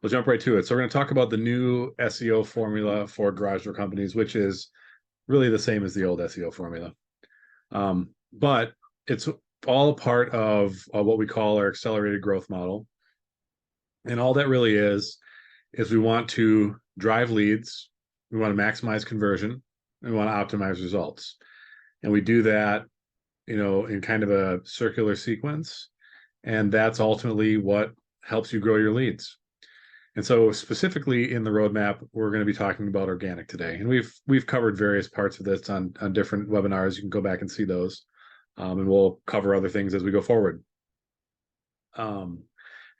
we'll jump right to it. So we're going to talk about the new SEO formula for garage door companies, which is really the same as the old SEO formula. But it's all part of what we call our accelerated growth model. And all that really is we want to drive leads, we want to maximize conversion, and we want to optimize results. And we do that, in kind of a circular sequence. And that's ultimately what helps you grow your leads. And so specifically in the roadmap, we're going to be talking about organic today. And we've covered various parts of this on different webinars. You can go back and see those. And we'll cover other things as we go forward. And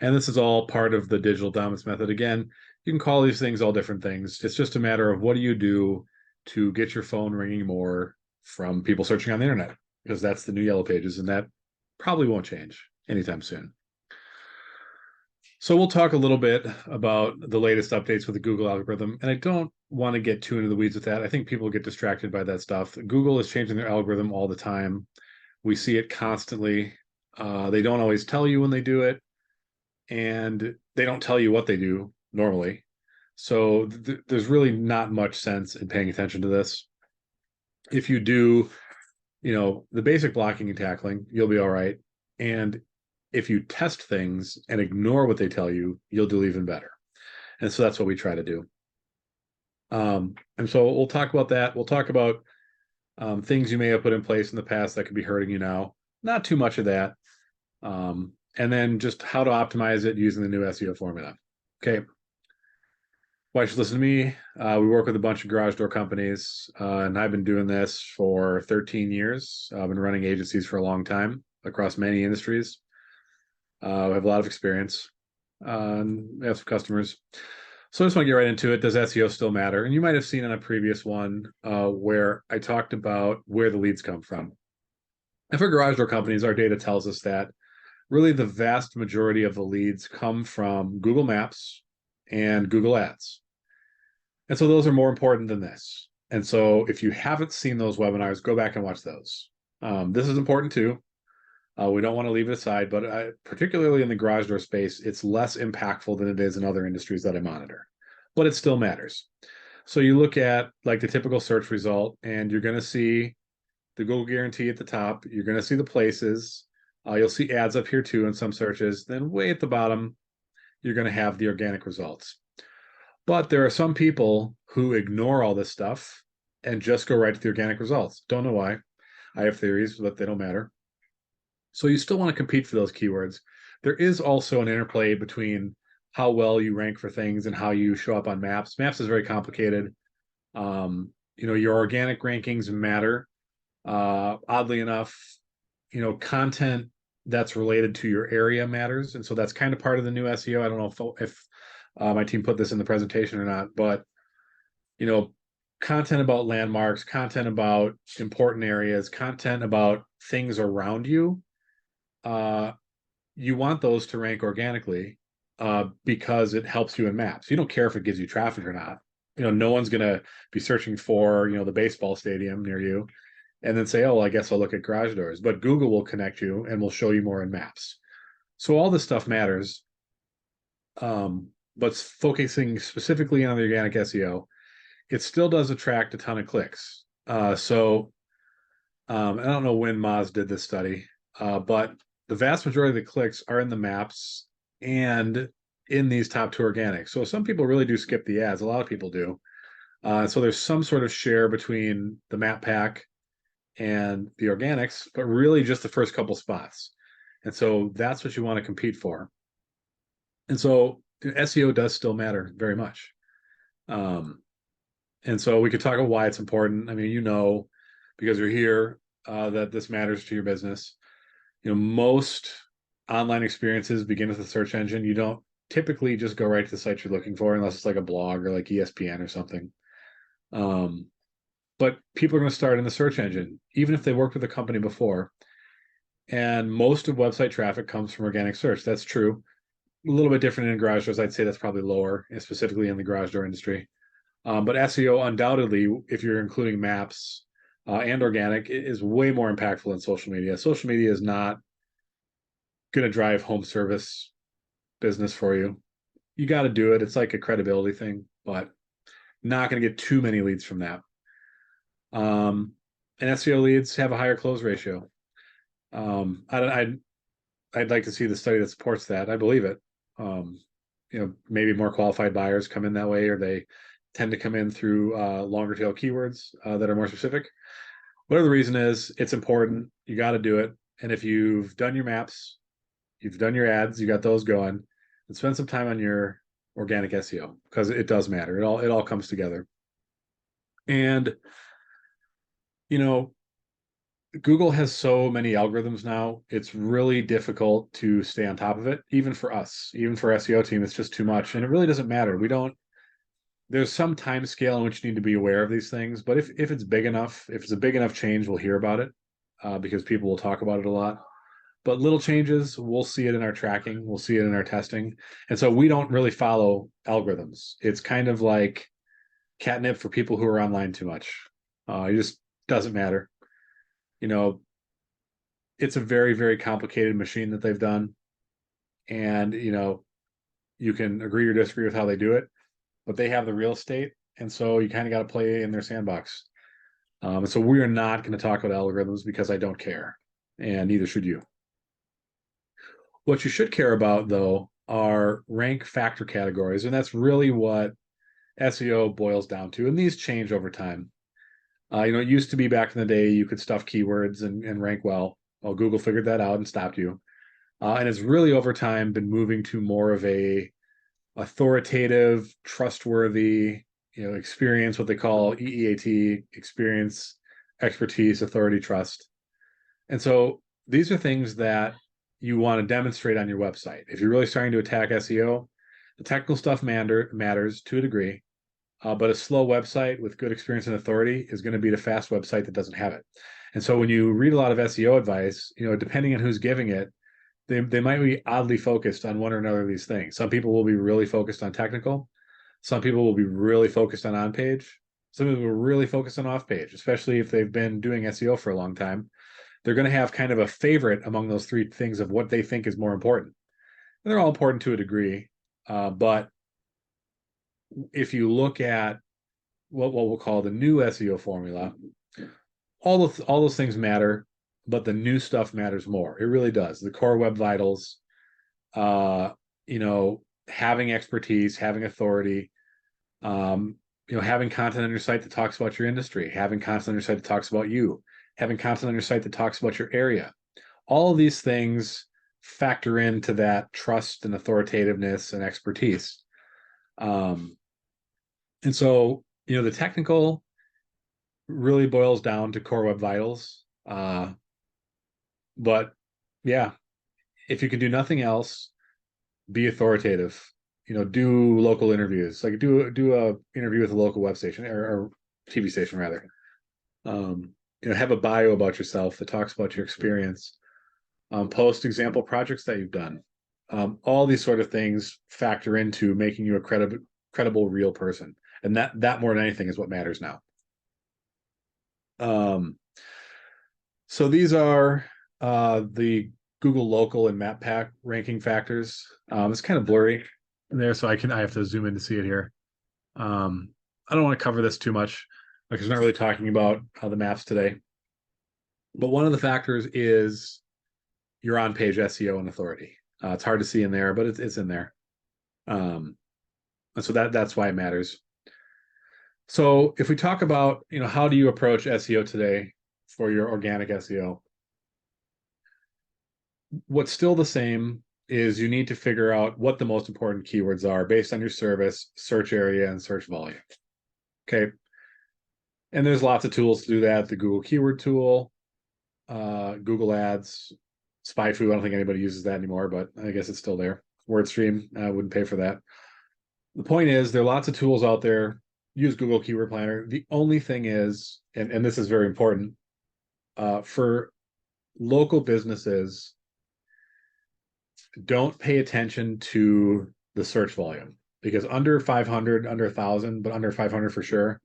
this is all part of the digital dominance method. Again, you can call these things all different things. It's just a matter of what do you do to get your phone ringing more from people searching on the internet, because that's the new yellow pages, and that probably won't change anytime soon. So we'll talk a little bit about the latest updates with the Google algorithm, and I don't want to get too into the weeds with that. I think people get distracted by that stuff. Google is changing their algorithm all the time. We see it constantly. They don't always tell you when they do it, and they don't tell you what they do normally. So there's really not much sense in paying attention to this. If you do, the basic blocking and tackling, you'll be all right. And if you test things and ignore what they tell you, you'll do even better. And so that's what we try to do. And so we'll talk about that. We'll talk about things you may have put in place in the past that could be hurting you now. Not too much of that. And then just how to optimize it using the new SEO formula. Okay. Why you should listen to me. We work with a bunch of garage door companies, and I've been doing this for 13 years. I've been running agencies for a long time across many industries. I have a lot of experience. We have some customers. So I just want to get right into it. Does SEO still matter? And you might have seen on a previous one where I talked about where the leads come from. And for garage door companies, our data tells us that really the vast majority of the leads come from Google Maps and Google Ads. And so those are more important than this. And so if you haven't seen those webinars, go back and watch those. This is important too. We don't want to leave it aside, but particularly in the garage door space, it's less impactful than it is in other industries that I monitor, but it still matters. So you look at like the typical search result, and you're going to see the Google guarantee at the top. You're going to see the places. You'll see ads up here too in some searches. Then way at the bottom, you're going to have the organic results. But there are some people who ignore all this stuff and just go right to the organic results. Don't know why. I have theories, but they don't matter. So you still want to compete for those keywords. There is also an interplay between how well you rank for things and how you show up on maps. Maps is very complicated. Your organic rankings matter. Oddly enough, content that's related to your area matters. And so that's kind of part of the new SEO. I don't know if my team put this in the presentation or not, but, content about landmarks, content about important areas, content about things around you, you want those to rank organically because it helps you in maps. You don't care if it gives you traffic or not. No one's going to be searching for, the baseball stadium near you and then say, oh, I guess I'll look at garage doors. But Google will connect you and will show you more in maps. So all this stuff matters. But focusing specifically on the organic SEO, it still does attract a ton of clicks. I don't know when Moz did this study, but the vast majority of the clicks are in the maps and in these top two organics. So some people really do skip the ads. A lot of people do. So there's some sort of share between the map pack and the organics, but really just the first couple spots. And so that's what you want to compete for. And so SEO does still matter very much. And so we could talk about why it's important. I mean, because you're here, that this matters to your business. Most online experiences begin with the search engine. You don't typically just go right to the site you're looking for unless it's like a blog or like ESPN or something. But people are going to start in the search engine, even if they worked with a company before. And most of website traffic comes from organic search. That's true. A little bit different in garage doors. I'd say that's probably lower, specifically in the garage door industry. But SEO, undoubtedly, if you're including maps and organic, is way more impactful than social media. Social media is not going to drive home service business for you. you got to do it. It's like a credibility thing, but not going to get too many leads from that. And SEO leads have a higher close ratio. I'd like to see the study that supports that. I believe it. Maybe more qualified buyers come in that way, or they tend to come in through longer tail keywords that are more specific. Whatever the reason is, it's important. You got to do it. And if you've done your maps, you've done your ads, you got those going, and spend some time on your organic SEO, because it does matter. It all comes together. And Google has so many algorithms now. It's really difficult to stay on top of it, even for us, even for SEO team. It's just too much, and it really doesn't matter. There's some time scale in which you need to be aware of these things, but if it's big enough, if it's a big enough change, we'll hear about it because people will talk about it a lot. But little changes, we'll see it in our tracking, we'll see it in our testing. And so we don't really follow algorithms. It's kind of like catnip for people who are online too much. It just doesn't matter. It's a very, very complicated machine that they've done. And, you can agree or disagree with how they do it, but they have the real estate. And so you kind of got to play in their sandbox. So we are not going to talk about algorithms because I don't care, and neither should you. What you should care about, though, are rank factor categories, and that's really what SEO boils down to. And these change over time. It used to be back in the day you could stuff keywords and rank well. Well, Google figured that out and stopped you. And it's really over time been moving to more of a authoritative, trustworthy, experience, what they call EEAT, experience, expertise, authority, trust. And so these are things that you want to demonstrate on your website. If you're really starting to attack SEO, the technical stuff matters to a degree, but a slow website with good experience and authority is going to beat a fast website that doesn't have it. And so when you read a lot of SEO advice, depending on who's giving it, they might be oddly focused on one or another of these things. Some people will be really focused on technical. Some people will be really focused on page. Some people are really focused on off page, especially if they've been doing SEO for a long time. They're going to have kind of a favorite among those three things of what they think is more important. And they're all important to a degree. But if you look at what we'll call the new SEO formula, all those things matter, but the new stuff matters more. It really does. The core web vitals, having expertise, having authority, having content on your site that talks about your industry, having content on your site that talks about you, having content on your site that talks about your area. All of these things factor into that trust and authoritativeness and expertise. And so, the technical really boils down to core web vitals. But yeah, if you can do nothing else, be authoritative. Do local interviews, like do a interview with a local web station or TV station rather. Have a bio about yourself that talks about your experience. Post example projects that you've done. All these sort of things factor into making you a credible, real person, and that more than anything is what matters now. So these are the Google local and map pack ranking factors. It's kind of blurry in there, so I have to zoom in to see it here. I don't want to cover this too much because we're not really talking about the maps today. But one of the factors is your on-page SEO and authority. It's hard to see in there, but it's in there. And so that's why it matters. So if we talk about, how do you approach SEO today for your organic SEO? What's still the same is you need to figure out what the most important keywords are based on your service, search area, and search volume. Okay. And there's lots of tools to do that. The Google Keyword Tool, Google Ads, SpyFu. I don't think anybody uses that anymore, but I guess it's still there. WordStream, I wouldn't pay for that. The point is, there are lots of tools out there. Use Google Keyword Planner. The only thing is, and this is very important, for local businesses, don't pay attention to the search volume, because under 500, under 1,000, but under 500 for sure,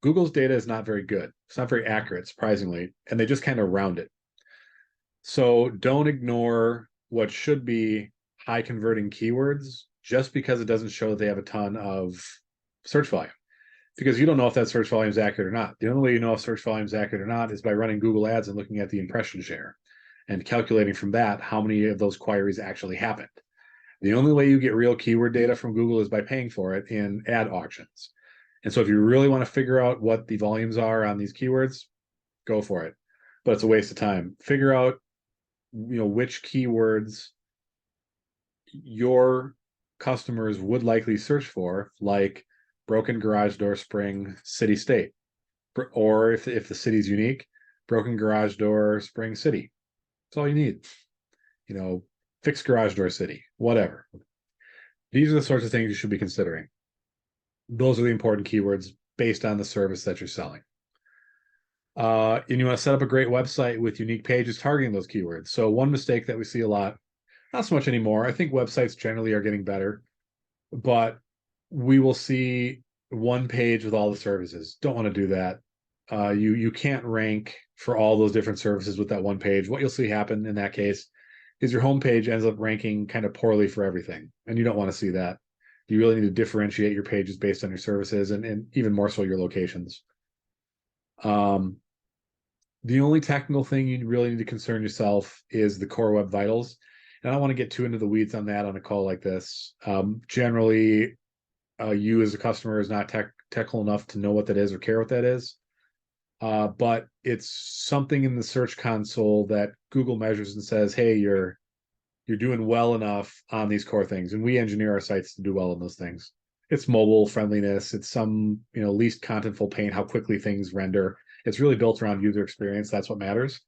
Google's data is not very good. It's not very accurate, surprisingly, and they just kind of round it. So don't ignore what should be high converting keywords just because it doesn't show that they have a ton of search volume, because you don't know if that search volume is accurate or not. The only way you know if search volume is accurate or not is by running Google Ads and looking at the impression share and calculating from that how many of those queries actually happened. The only way you get real keyword data from Google is by paying for it in ad auctions. And so if you really want to figure out what the volumes are on these keywords, go for it. But it's a waste of time. Figure out, which keywords your customers would likely search for, like broken garage door spring city state, or if the city's unique, broken garage door spring city. That's all you need. Fixed garage door city, whatever. These are the sorts of things you should be considering. Those are the important keywords based on the service that you're selling. And you want to set up a great website with unique pages targeting those keywords. So one mistake that we see a lot, not so much anymore, I think websites generally are getting better, but we will see one page with all the services. Don't want to do that. You can't rank for all those different services with that one page. What you'll see happen in that case is your homepage ends up ranking kind of poorly for everything, and you don't want to see that. You really need to differentiate your pages based on your services and even more so your locations. The only technical thing you really need to concern yourself is the core web vitals. And I don't want to get too into the weeds on that on a call like this. Generally, you as a customer is not technical enough to know what that is or care what that is. But it's something in the Search Console that Google measures and says, hey, you're doing well enough on these core things. And we engineer our sites to do well in those things. It's mobile friendliness. It's some, least contentful paint, how quickly things render. It's really built around user experience. That's what matters.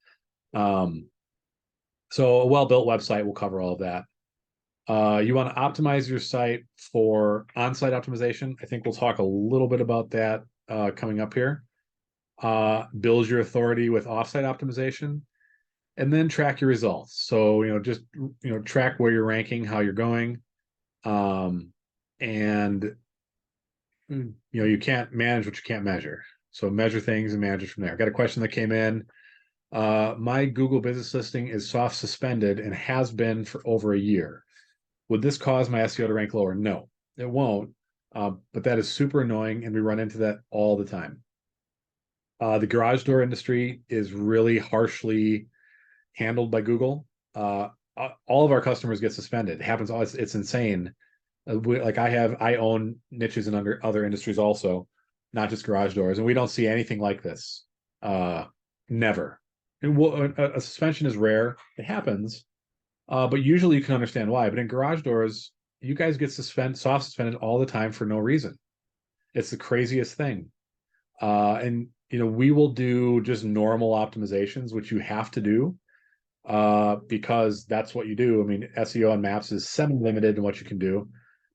So a well-built website will cover all of that. You want to optimize your site for on-site optimization. I think we'll talk a little bit about that coming up here. Build your authority with off-site optimization, and then track your results. So, just, track where you're ranking, how you're going. And, you can't manage what you can't measure. So measure things and manage it from there. Got a question that came in. My Google business listing is soft suspended and has been for over a year. Would this cause my SEO to rank lower? No, it won't. But that is super annoying, and we run into that all the time. The garage door industry is really harshly handled by Google. All of our customers get suspended. It happens. It's insane. I own niches in other industries also, not just garage doors, and we don't see anything like this. Never. A suspension is rare. It happens, but usually you can understand why. But in garage doors, you guys get soft suspended all the time for no reason. It's the craziest thing. And we will do just normal optimizations, which you have to do because that's what you do. I mean, SEO on maps is semi-limited in what you can do,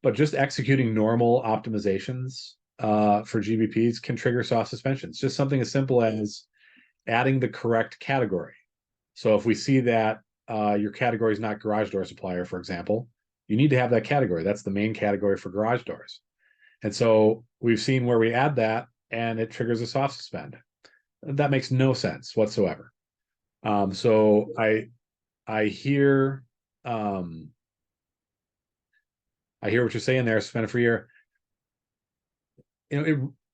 but just executing normal optimizations for GBPs can trigger soft suspensions. Just something as simple as adding the correct category. So if we see that your category is not garage door supplier, for example, you need to have that category. That's the main category for garage doors. And so we've seen where we add that and it triggers a soft suspend. That makes no sense whatsoever. So I hear what you're saying there, suspended for a year.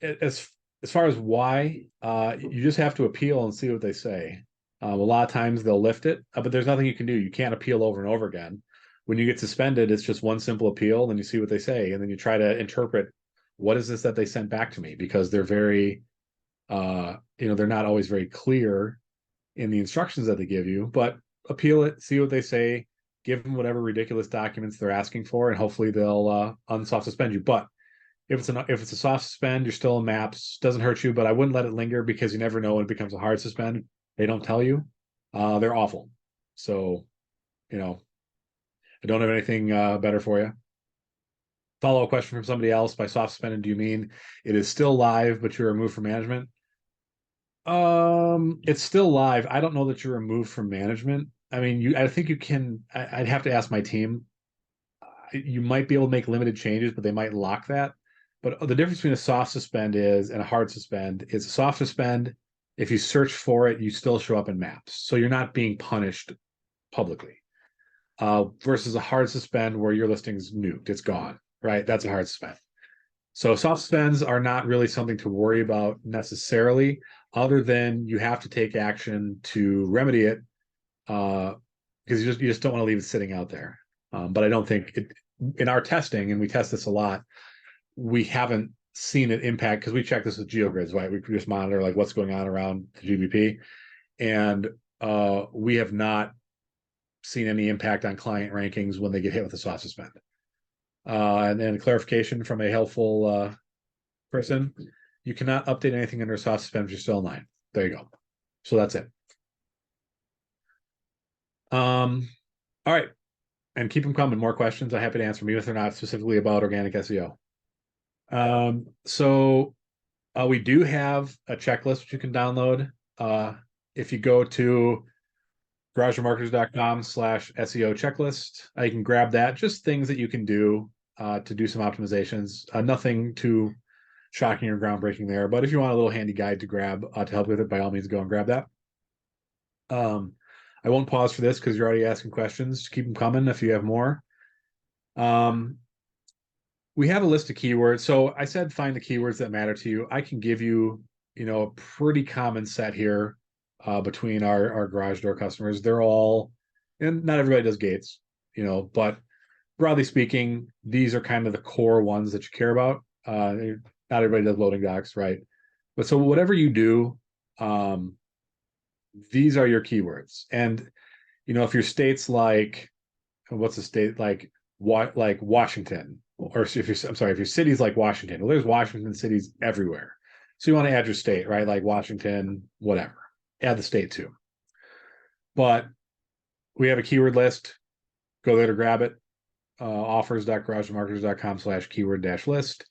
As far as why, you just have to appeal and see what they say. A lot of times they'll lift it, but there's nothing you can do. You can't appeal over and over again. When you get suspended, it's just one simple appeal, then you see what they say, and then you try to interpret what is this that they sent back to me, because they're very, they're not always very clear in the instructions that they give you, but appeal it, see what they say, give them whatever ridiculous documents they're asking for, and hopefully they'll unsoft suspend you. But if it's a soft suspend, you're still in maps, doesn't hurt you, but I wouldn't let it linger because you never know when it becomes a hard suspend. They don't tell you. They're awful. So, I don't have anything better for you. Follow-up question from somebody else. By soft suspended, do you mean it is still live, but you're removed from management? It's still live. I don't know that you're removed from management. I mean, I think you can. I'd have to ask my team. You might be able to make limited changes, but they might lock that. But the difference between a soft suspend and a hard suspend is a soft suspend. If you search for it, you still show up in maps. So you're not being punished publicly. versus a hard suspend where your listing's nuked, it's gone, right? That's a hard suspend. So soft suspends are not really something to worry about necessarily, other than you have to take action to remedy it, because you just don't want to leave it sitting out there. But I don't think it, in our testing, and we test this a lot, we haven't seen it impact, because we check this with GeoGrids, right? We just monitor like what's going on around the GBP, and we have not seen any impact on client rankings when they get hit with a soft suspend. And then clarification from a helpful person: you cannot update anything under soft suspend if you're still online. There you go. So that's it. All right, and keep them coming. More questions. I'm happy to answer them, even if they're not specifically about organic SEO. So we do have a checklist which you can download. If you go to garagemarketers.com/SEO checklist, you can grab that. Just things that you can do to do some optimizations. Nothing too shocking or groundbreaking there, but if you want a little handy guide to grab to help with it, by all means, go and grab that. I won't pause for this because you're already asking questions. Keep them coming if you have more. We have a list of keywords. So I said find the keywords that matter to you. I can give you, a pretty common set here between our garage door customers. They're all, and not everybody does gates, but broadly speaking, these are kind of the core ones that you care about. Not everybody does loading docks, right? But so whatever you do, these are your keywords. And if your state's like, what's a state like? What, like Washington, or if your city's like Washington, well, there's Washington cities everywhere. So you want to add your state, right? Like Washington, whatever. Add the state too. But we have a keyword list. Go there to grab it. offers.garagemarketers.com/keyword-list.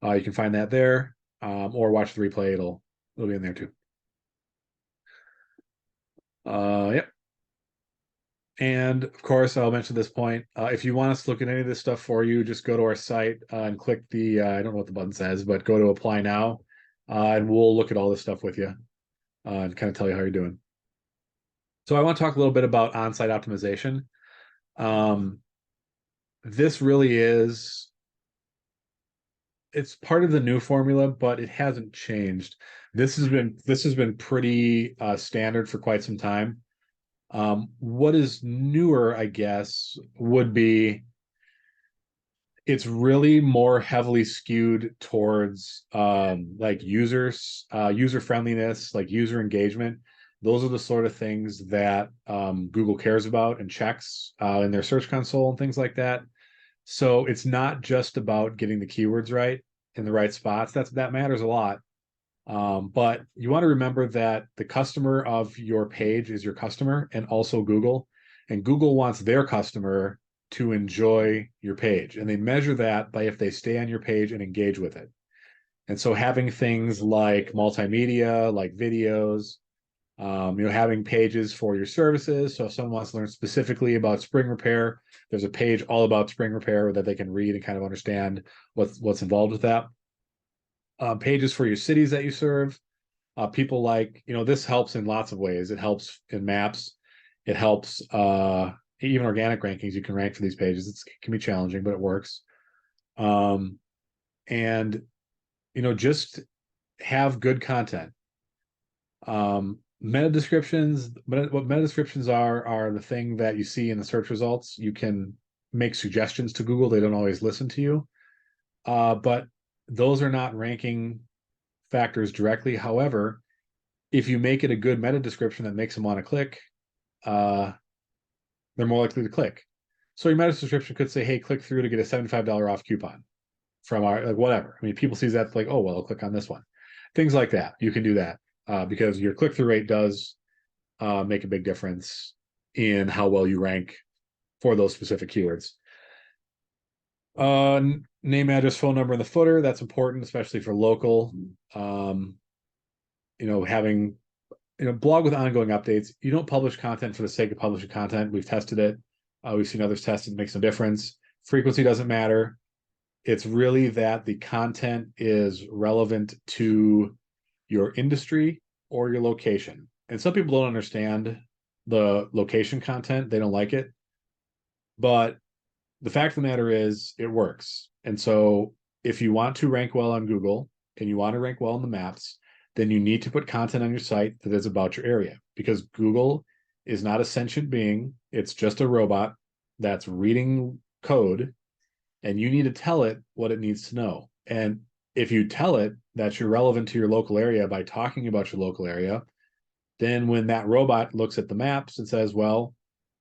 You can find that there, or watch the replay. It'll be in there too. Yep. And of course, I'll mention this point. If you want us to look at any of this stuff for you, just go to our site and click the, I don't know what the button says, but go to apply now, and we'll look at all this stuff with you and kind of tell you how you're doing. So I want to talk a little bit about on-site optimization. This really is, it's part of the new formula, but it hasn't changed. This has been pretty standard for quite some time. What is newer, I guess, would be it's really more heavily skewed towards like user friendliness, like user engagement. Those are the sort of things that Google cares about and checks in their Search Console and things like that. So it's not just about getting the keywords right in the right spots. That matters a lot. But you want to remember that the customer of your page is your customer, and also Google. And Google wants their customer to enjoy your page. And they measure that by if they stay on your page and engage with it. And so having things like multimedia, like videos, having pages for your services. So if someone wants to learn specifically about spring repair, there's a page all about spring repair that they can read and kind of understand what's involved with that. Pages for your cities that you serve. People like, this helps in lots of ways. It helps in maps. It helps even organic rankings. You can rank for these pages. It can be challenging, but it works. And, just have good content. Meta descriptions, what meta descriptions are the thing that you see in the search results. You can make suggestions to Google. They don't always listen to you. But those are not ranking factors directly. However, if you make it a good meta description that makes them want to click, they're more likely to click. So your meta description could say, hey, click through to get a $75 off coupon from our, like, whatever. I mean, people see that like, oh, well, I'll click on this one. Things like that. You can do that because your click-through rate does make a big difference in how well you rank for those specific keywords. Name, address, phone number in the footer. That's important, especially for local. Having, blog with ongoing updates. You don't publish content for the sake of publishing content. We've tested it. We've seen others test it. It makes no difference. Frequency doesn't matter. It's really that the content is relevant to your industry or your location. And some people don't understand the location content. They don't like it. But the fact of the matter is it works. And so if you want to rank well on Google and you want to rank well in the maps, then you need to put content on your site that is about your area, because Google is not a sentient being. It's just a robot that's reading code, and you need to tell it what it needs to know. And if you tell it that you're relevant to your local area by talking about your local area, then when that robot looks at the maps and says, well,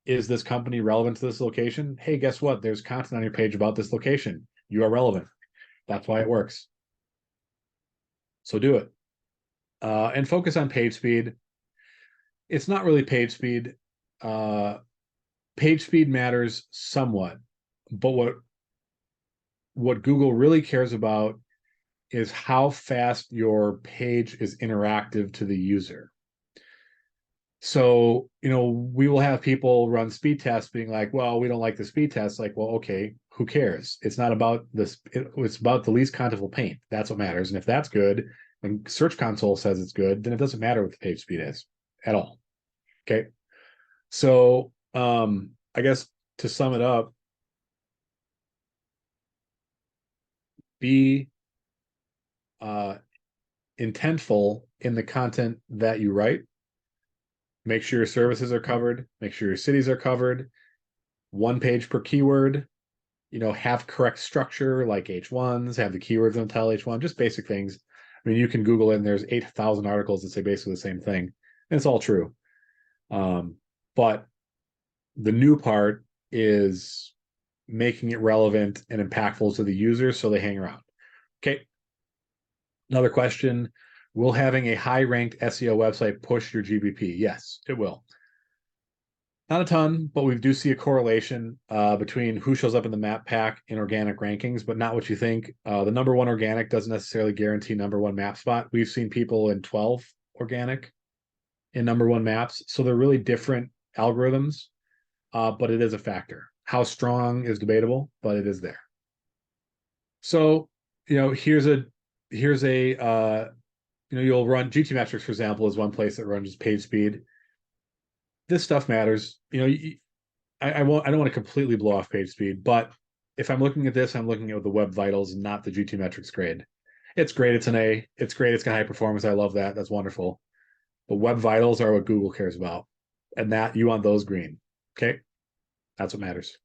is this company relevant to this location? Hey, guess what? There's content on your page about this location. You are relevant. That's why it works. So do it. And focus on page speed. It's not really page speed. Page speed matters somewhat, but what Google really cares about is how fast your page is interactive to the user. So, we will have people run speed tests being like, well, we don't like the speed test. Like, well, okay, who cares? It's not about this. It's about the least contentful paint. That's what matters. And if that's good, and Search Console says it's good, then it doesn't matter what the page speed is at all. Okay. So, I guess to sum it up, be intentful in the content that you write. Make sure your services are covered. Make sure your cities are covered. One page per keyword. Have correct structure like H1s, have the keywords until H1, just basic things. I mean, you can Google it and there's 8,000 articles that say basically the same thing. And it's all true. But the new part is making it relevant and impactful to the user so they hang around. Okay. Another question. Will having a high ranked SEO website push your GBP? Yes, it will. Not a ton, but we do see a correlation between who shows up in the map pack in organic rankings, but not what you think. The number one organic doesn't necessarily guarantee number one map spot. We've seen people in 12 organic in number one maps. So they're really different algorithms, but it is a factor. How strong is debatable, but it is there. So, here's a you'll run GTmetrix, for example, is one place that runs page speed. This stuff matters. I don't want to completely blow off page speed, but if I'm looking at this, I'm looking at the web vitals, not the GTmetrix grade. It's great. It's an A. It's great. It's got high performance. I love that. That's wonderful. But web vitals are what Google cares about, and that you want those green. Okay, that's what matters.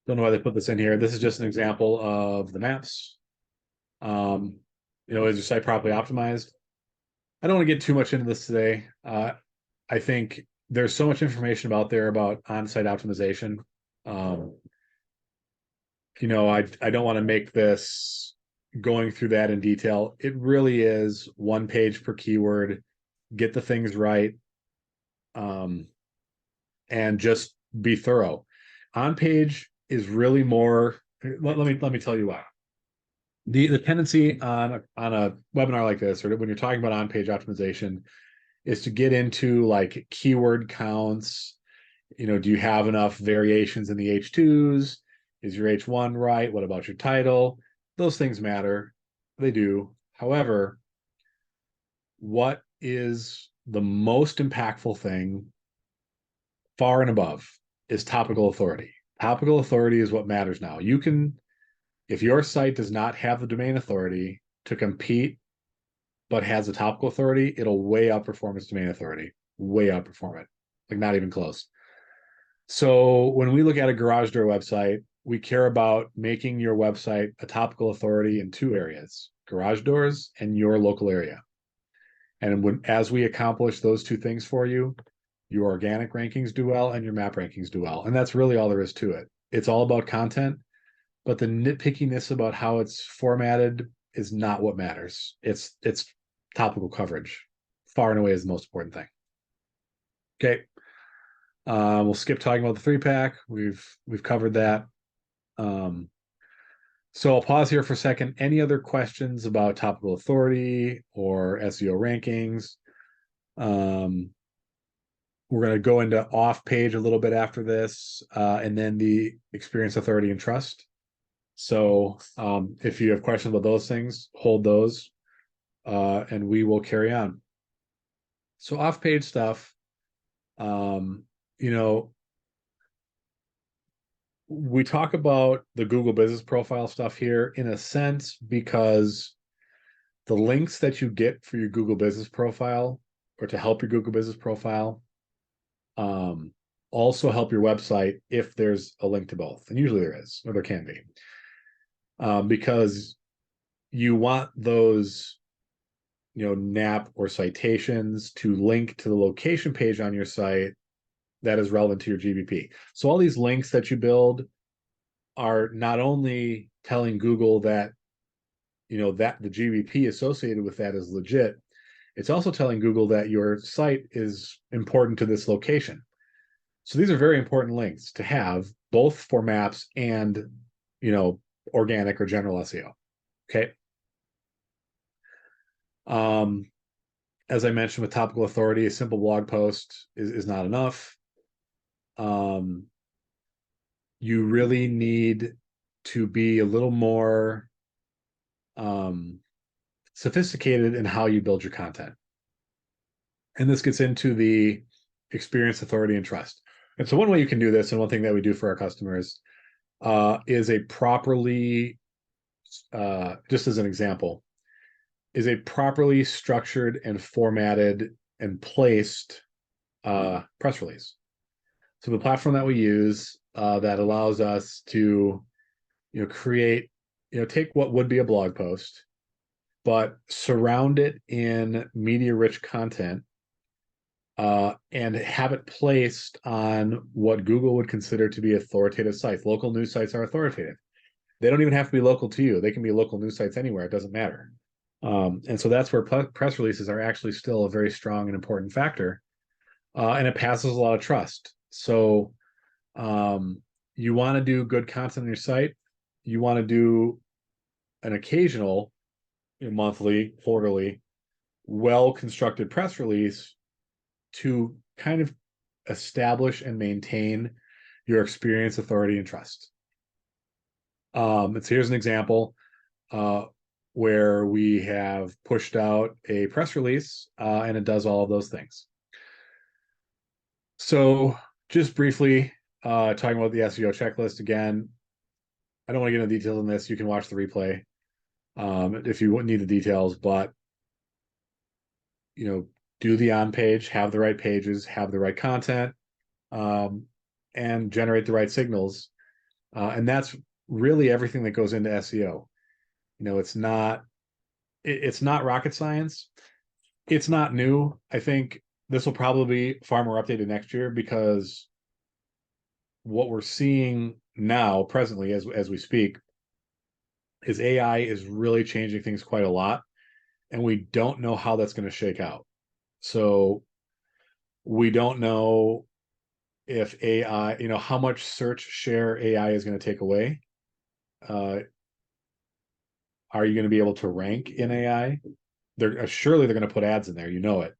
Don't know why they put this in here. This is just an example of the maps. Is your site properly optimized? I don't want to get too much into this today. I think there's so much information out there about on-site optimization. I don't want to make this going through that in detail. It really is one page per keyword. Get the things right, and just be thorough. On page is really more. Let me tell you why. The tendency on a webinar like this, or when you're talking about on-page optimization, is to get into like keyword counts. Do you have enough variations in the H2s? Is your H1 right? What about your title? Those things matter. They do. However, what is the most impactful thing, far and above, is topical authority. Topical authority is what matters now. If your site does not have the domain authority to compete, but has a topical authority, it'll way outperform its domain authority. Way outperform it. Like not even close. So when we look at a garage door website, we care about making your website a topical authority in two areas: garage doors and your local area. And as we accomplish those two things for you, your organic rankings do well and your map rankings do well. And that's really all there is to it. It's all about content, but the nitpickiness about how it's formatted is not what matters. It's topical coverage. Far and away is the most important thing. Okay. We'll skip talking about the 3-pack. We've covered that. So I'll pause here for a second. Any other questions about topical authority or SEO rankings? We're going to go into off page a little bit after this, and then the experience, authority, and trust. So if you have questions about those things, hold those, and we will carry on. So off-page stuff, you know, we talk about the Google Business Profile stuff here in a sense because the links that you get for your Google Business Profile or to help your Google Business Profile um, also help your website if there's a link to both. And usually there is, or there can be, because you want those, NAP or citations to link to the location page on your site that is relevant to your GBP. So all these links that you build are not only telling Google that, that the GBP associated with that is legit, it's also telling Google that your site is important to this location. So these are very important links to have, both for maps and, organic or general SEO. Okay. As I mentioned with topical authority, a simple blog post is not enough. You really need to be a little more sophisticated in how you build your content. And this gets into the experience, authority, and trust. And so one way you can do this, and one thing that we do for our customers, is a properly, just as an example, is a properly structured and formatted and placed press release. So the platform that we use that allows us to, create, take what would be a blog post, but surround it in media-rich content and have it placed on what Google would consider to be authoritative sites. Local news sites are authoritative. They don't even have to be local to you. They can be local news sites anywhere. It doesn't matter. And so that's where press releases are actually still a very strong and important factor. And it passes a lot of trust. So you want to do good content on your site. You want to do an occasional, monthly, quarterly, well-constructed press release to kind of establish and maintain your experience, authority, and trust. So here's an example where we have pushed out a press release and it does all of those things. So just briefly talking about the SEO checklist again, I don't want to get into details on this. You can watch the replay if you need the details, but do the on page, have the right pages, have the right content, and generate the right signals. And that's really everything that goes into SEO. It's not rocket science. It's not new. I think this will probably be far more updated next year because what we're seeing now, presently, as we speak, is AI is really changing things quite a lot, and we don't know how that's going to shake out. So we don't know if AI, how much search share AI is going to take away. Are you going to be able to rank in AI? Surely they're going to put ads in there. It.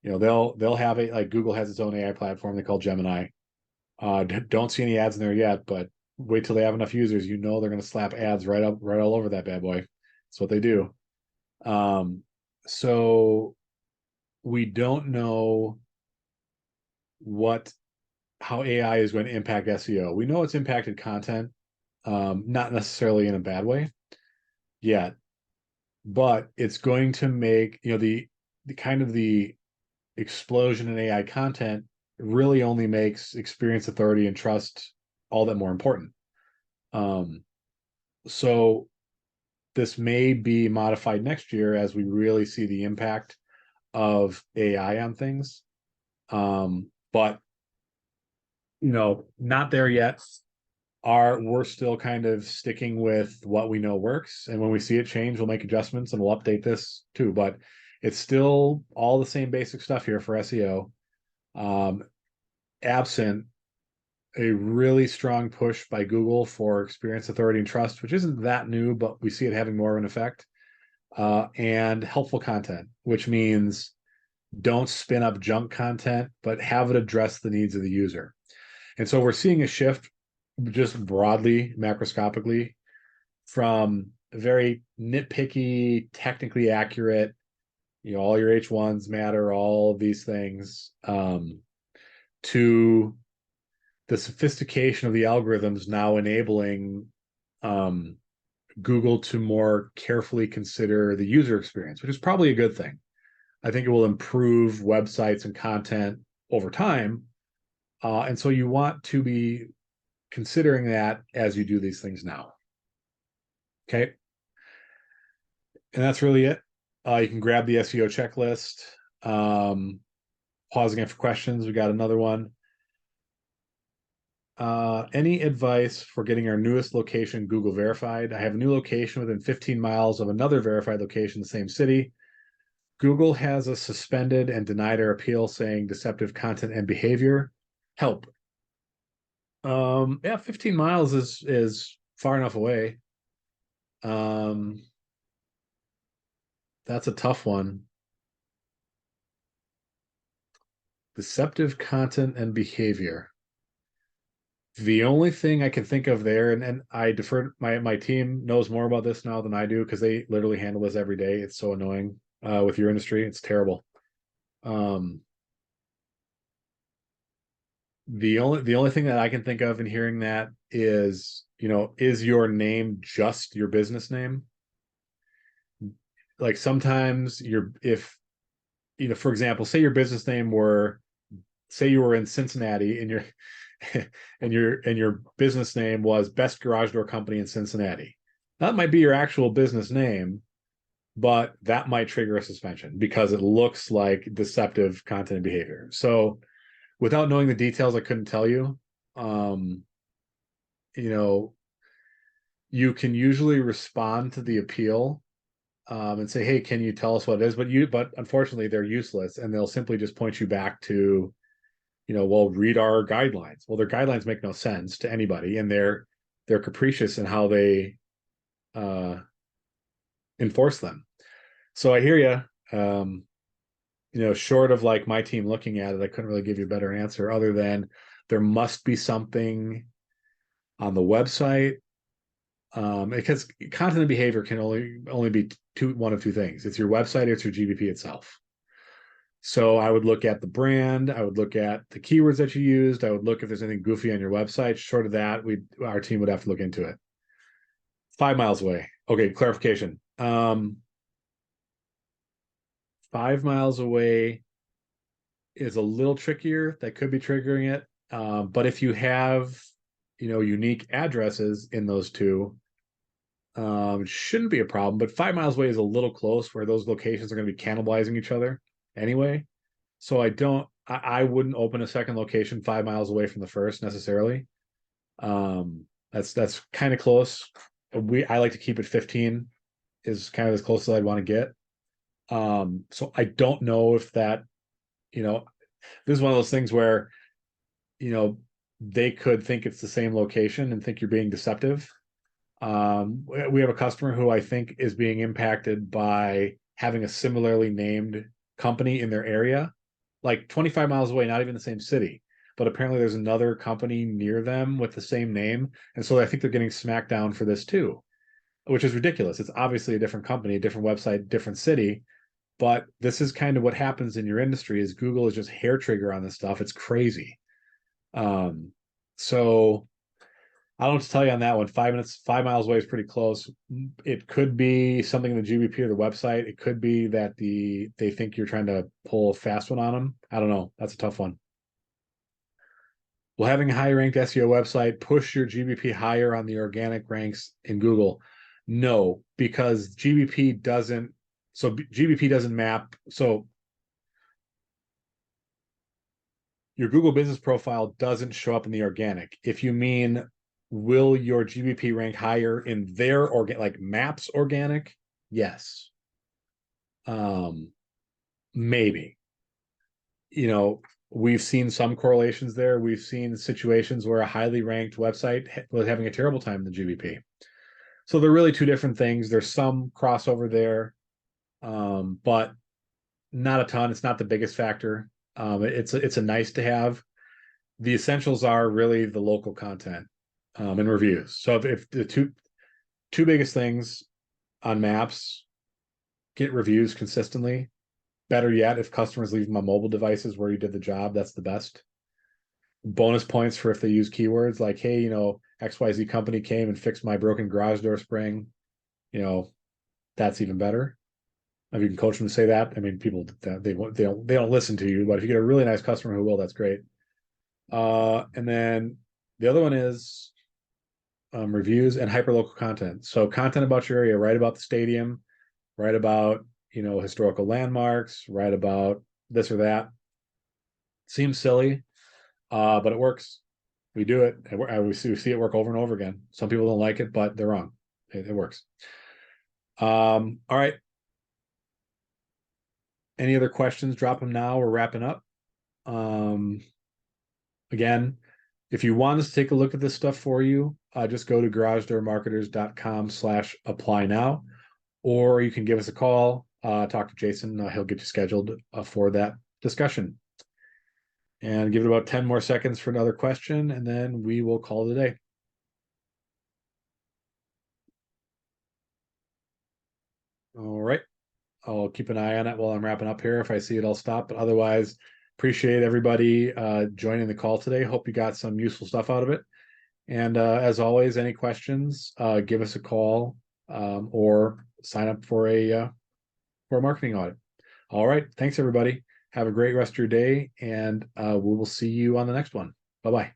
They'll have it, like Google has its own AI platform they call Gemini. Don't see any ads in there yet, but wait till they have enough users. They're going to slap ads right all over that bad boy. That's what they do. So we don't know how AI is going to impact SEO. We know it's impacted content, not necessarily in a bad way yet, but it's going to make, the kind of the explosion in AI content really only makes experience, authority, and trust all that more important. So this may be modified next year as we really see the impact of AI on things. But not there yet. We're still kind of sticking with what we know works, and when we see it change, we'll make adjustments and we'll update this too. But it's still all the same basic stuff here for SEO, absent a really strong push by Google for experience, authority, and trust, which isn't that new, but we see it having more of an effect, and helpful content, which means don't spin up junk content, but have it address the needs of the user. And so we're seeing a shift just broadly, macroscopically, from very nitpicky, technically accurate all your H1s matter, all of these things, to the sophistication of the algorithms now enabling Google to more carefully consider the user experience, which is probably a good thing. I think it will improve websites and content over time. And so you want to be considering that as you do these things now. Okay. And that's really it. You can grab the SEO checklist. Pause again for questions. We got another one. Any advice for getting our newest location Google verified? I have a new location within 15 miles of another verified location in the same city. Google has a suspended and denied our appeal saying deceptive content and behavior. Help. Yeah, 15 miles is far enough away. That's a tough one. Deceptive content and behavior. The only thing I can think of there, and I defer, my team knows more about this now than I do because they literally handle this every day. It's so annoying with your industry. It's terrible. The only thing that I can think of in hearing that is, is your name just your business name? Like sometimes if, for example, say your business name were, say you were in Cincinnati and your business name was Best Garage Door Company in Cincinnati. That might be your actual business name, but that might trigger a suspension because it looks like deceptive content and behavior. So without knowing the details, I couldn't tell you. You can usually respond to the appeal and say, hey, can you tell us what it is? But unfortunately, they're useless and they'll simply just point you back to, well, read our guidelines. Well, their guidelines make no sense to anybody, and they're capricious in how they enforce them. So I hear you. Short of like my team looking at it, I couldn't really give you a better answer other than there must be something on the website, because content and behavior can only be one of two things. It's your website, it's your GBP itself. So I would look at the brand, I would look at the keywords that you used, I would look if there's anything goofy on your website. Short of that, our team would have to look into it. 5 miles away. Okay, clarification. 5 miles away is a little trickier. That could be triggering it. But if you have, unique addresses in those two, it shouldn't be a problem. But 5 miles away is a little close where those locations are going to be cannibalizing each other anyway. So I wouldn't open a second location 5 miles away from the first necessarily. That's kind of close. I like to keep it 15 is kind of as close as I'd want to get. So I don't know if that, this is one of those things where, they could think it's the same location and think you're being deceptive. We have a customer who I think is being impacted by having a similarly named company in their area, like 25 miles away, not even the same city, but apparently there's another company near them with the same name. And so I think they're getting smacked down for this too, which is ridiculous. It's obviously a different company, a different website, different city. But this is kind of what happens in your industry is Google is just hair trigger on this stuff. It's crazy. So I don't know what to tell you on that one. 5 miles away is pretty close. It could be something in the GBP or the website. It could be that they think you're trying to pull a fast one on them. I don't know. That's a tough one. Will having a high ranked SEO website push your GBP higher on the organic ranks in Google? No, because GBP doesn't. So GBP doesn't map. So your Google business profile doesn't show up in the organic. If you mean, will your GBP rank higher in their like Maps organic? Yes. Maybe. We've seen some correlations there. We've seen situations where a highly ranked website was having a terrible time in the GBP. So they're really two different things. There's some crossover there, but not a ton. It's not the biggest factor. It's a nice to have. The essentials are really the local content and reviews. So if the two biggest things on Maps, get reviews consistently, Better yet, if customers leave them on mobile devices where you did the job, that's the best. Bonus points for if they use keywords like, hey, XYZ company came and fixed my broken garage door spring, that's even better. If you can coach them to say that, I mean, people they don't listen to you, but if you get a really nice customer who will, that's great. And then the other one is reviews and hyperlocal content. So content about your area, write about the stadium, write about historical landmarks, write about this or that. Seems silly, but it works. We do it, and we see it work over and over again. Some people don't like it, but they're wrong. It works. All right. Any other questions? Drop them now. We're wrapping up. Again, if you want us to take a look at this stuff for you, just go to garagedoormarketers.com/apply now, or you can give us a call, talk to Jason. He'll get you scheduled for that discussion. And give it about 10 more seconds for another question, and then we will call it a day. All right. I'll keep an eye on it while I'm wrapping up here. If I see it, I'll stop. But otherwise, appreciate everybody joining the call today. Hope you got some useful stuff out of it. And as always, any questions, give us a call or sign up for a marketing audit. All right. Thanks, everybody. Have a great rest of your day, and we will see you on the next one. Bye-bye.